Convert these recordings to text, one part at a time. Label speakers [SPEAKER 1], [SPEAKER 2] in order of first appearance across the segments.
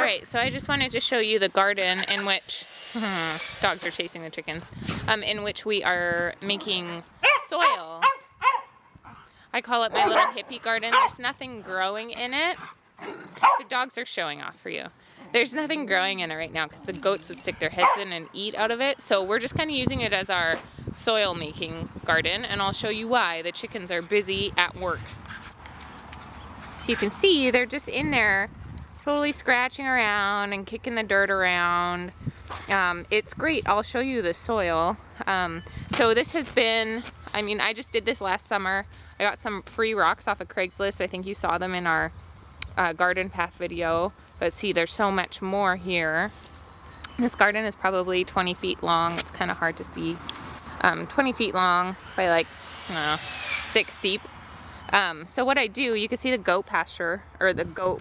[SPEAKER 1] Alright, so I just wanted to show you the garden in which, dogs are chasing the chickens, in which we are making soil. I call it my little hippie garden. There's nothing growing in it. The dogs are showing off for you. There's nothing growing in it right now because the goats would stick their heads in and eat out of it. So we're just kind of using it as our soil making garden, and I'll show you why. The chickens are busy at work. So you can see they're just in there totally scratching around and kicking the dirt around. It's great. I'll show you the soil. So this has been, I mean, I just did this last summer. I got some free rocks off of Craigslist. I think you saw them in our garden path video. But see, there's so much more here. This garden is probably 20 feet long. It's kind of hard to see. 20 feet long by like, I don't know, 6 deep. So what I do, you can see the goat pasture, or the goat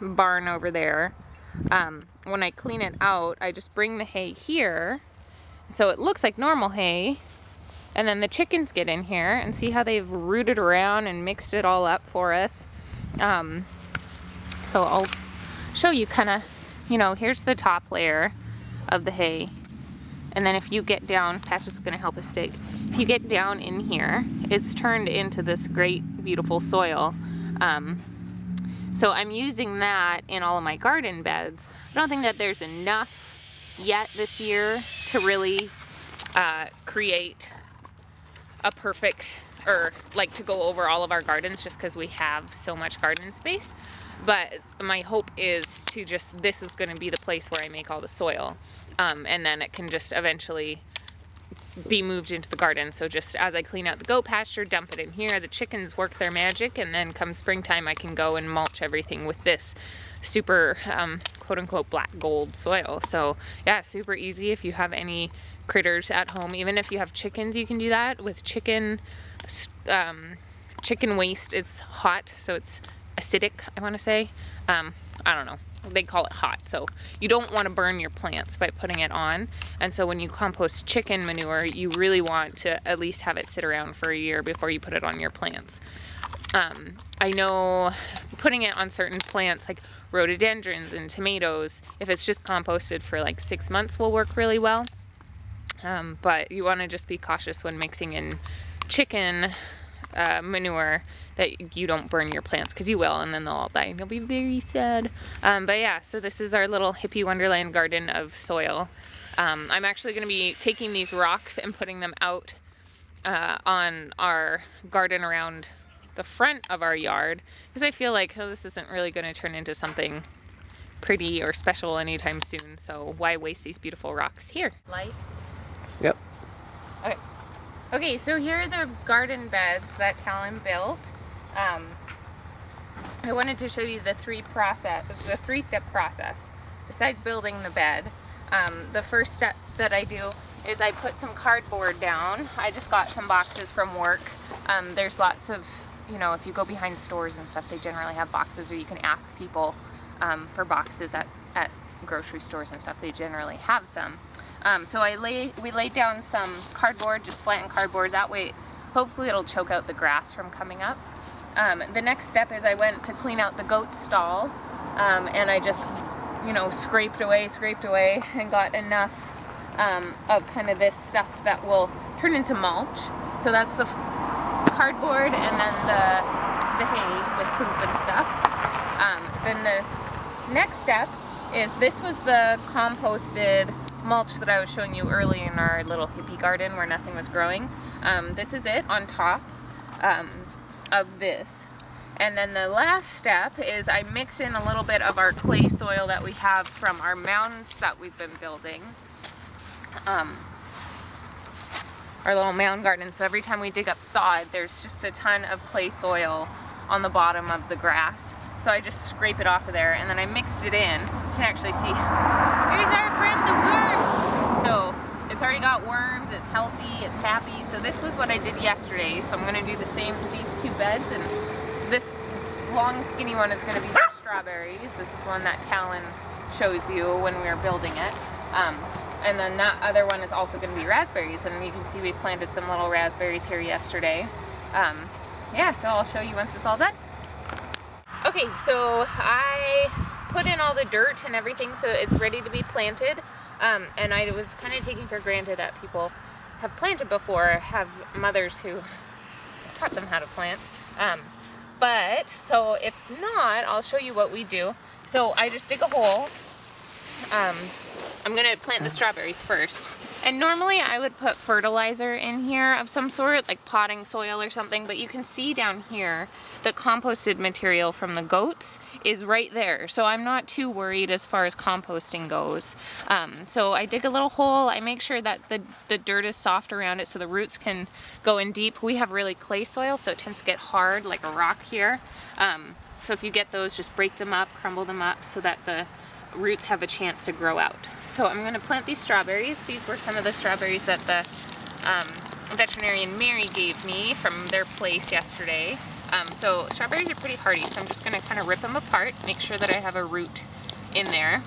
[SPEAKER 1] barn over there. When I clean it out, I just bring the hay here. So it looks like normal hay. And then the chickens get in here and see how they've rooted around and mixed it all up for us. So I'll show you kind of, you know, here's the top layer of the hay. And then if you get down, Pat's just gonna help us dig. If you get down in here, it's turned into this great, beautiful soil. So I'm using that in all of my garden beds. I don't think that there's enough yet this year to really create a perfect, or like to go over all of our gardens just because we have so much garden space. But my hope is to just, this is going to be the place where I make all the soil. And then it can just eventually be moved into the garden. So just as I clean out the goat pasture, dump it in here, the chickens work their magic, and then come springtime I can go and mulch everything with this super quote-unquote black gold soil. So yeah, super easy if you have any critters at home. Even if you have chickens, you can do that. With chicken waste, it's hot, so it's acidic, I want to say. I don't know, they call it hot, so you don't want to burn your plants by putting it on. And so when you compost chicken manure, you really want to at least have it sit around for a year before you put it on your plants. I know putting it on certain plants like rhododendrons and tomatoes, if it's just composted for like 6 months, will work really well. But you want to just be cautious when mixing in chicken manure that you don't burn your plants, because you will, and then they'll all die and you'll be very sad. But yeah, so this is our little hippie wonderland garden of soil. I'm actually going to be taking these rocks and putting them out on our garden around the front of our yard, because I feel like, oh, this isn't really going to turn into something pretty or special anytime soon, so why waste these beautiful rocks here? Light?
[SPEAKER 2] Yep.
[SPEAKER 1] Okay. Okay, so here are the garden beds that Talon built. I wanted to show you the three-step process. Besides building the bed, the first step that I do is I put some cardboard down. I just got some boxes from work. There's lots of, you know, if you go behind stores and stuff, they generally have boxes, or you can ask people for boxes at grocery stores and stuff. They generally have some. So we laid down some cardboard, just flattened cardboard. That way, hopefully it'll choke out the grass from coming up. The next step is I went to clean out the goat stall, and I just, you know, scraped away, and got enough of kind of this stuff that will turn into mulch. So that's the cardboard, and then the hay with poop and stuff. Then the next step is, this was the composted mulch that I was showing you early in our little hippie garden where nothing was growing. This is it on top of this. And then the last step is I mix in a little bit of our clay soil that we have from our mounds that we've been building. Our little mound garden. So every time we dig up sod, there's just a ton of clay soil on the bottom of the grass. So I just scrape it off of there, and then I mixed it in. You can actually see, here's our friend the worm. So it's already got worms, it's healthy, it's happy. So this was what I did yesterday. So I'm gonna do the same to these two beds, and this long skinny one is gonna be for strawberries. This is one that Talon shows you when we were building it. And then that other one is also gonna be raspberries, and you can see we planted some little raspberries here yesterday. Yeah, so I'll show you once it's all done. Okay, so I put in all the dirt and everything so it's ready to be planted. And I was kind of taking for granted that people have planted before, have mothers who taught them how to plant. But, so if not, I'll show you what we do. So I just dig a hole. I'm gonna plant the strawberries first. And normally I would put fertilizer in here of some sort, like potting soil or something, but you can see down here the composted material from the goats is right there. So I'm not too worried as far as composting goes. So I dig a little hole, I make sure that the dirt is soft around it so the roots can go in deep. We have really clay soil, so it tends to get hard like a rock here. So if you get those, just break them up, crumble them up so that the roots have a chance to grow out. So I'm going to plant these strawberries. These were some of the strawberries that the veterinarian Mary gave me from their place yesterday. So strawberries are pretty hardy, so I'm just going to kind of rip them apart, make sure that I have a root in there.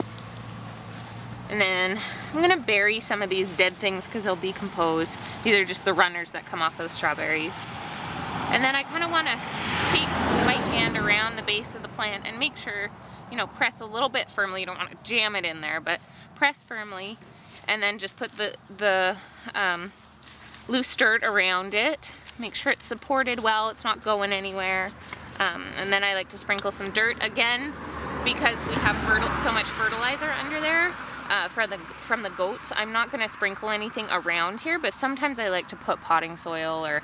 [SPEAKER 1] And then I'm going to bury some of these dead things because they'll decompose. These are just the runners that come off those strawberries. And then I kind of want to take my hand around the base of the plant and make sure, you know, press a little bit firmly. You don't want to jam it in there, but press firmly, and then just put the loose dirt around it. Make sure it's supported well, it's not going anywhere. And then I like to sprinkle some dirt again because we have so much fertilizer under there from the goats. I'm not going to sprinkle anything around here, but sometimes I like to put potting soil or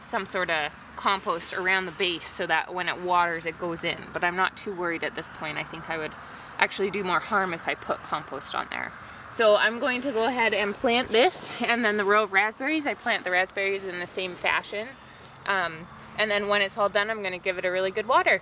[SPEAKER 1] some sort of compost around the base so that when it waters it goes in, but I'm not too worried at this point. I think I would actually do more harm if I put compost on there. So I'm going to go ahead and plant this, and then the row of raspberries, I plant the raspberries in the same fashion. And then when it's all done, I'm going to give it a really good water.